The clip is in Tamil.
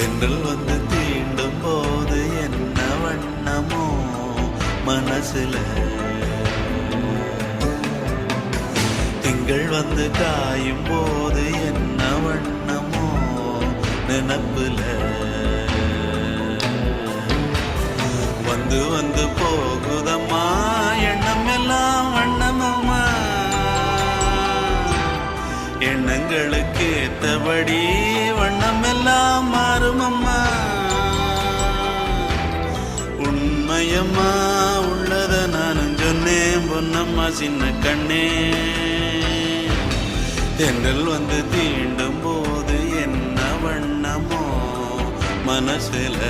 தென்றல் வந்து தீண்டும் போது என்ன வண்ணமோ மனசுல, திங்கள் வந்து காயும் போது என்ன வண்ணமோ நினப்புல, வந்து வந்து போகுதம்மா எண்ணம் எல்லாம் வண்ணமம்மா, எண்ணங்களுக்கு ஏத்தபடி வண்ணம் எல்லாம் மாறுமம்மா. உண்மையம்மா உள்ளத நானும் சொன்னேன் பொன்னம்மா சின்ன கண்ணே, தென்றல் வந்து தீண்டும் போது என்ன வண்ணமோ மனசுல.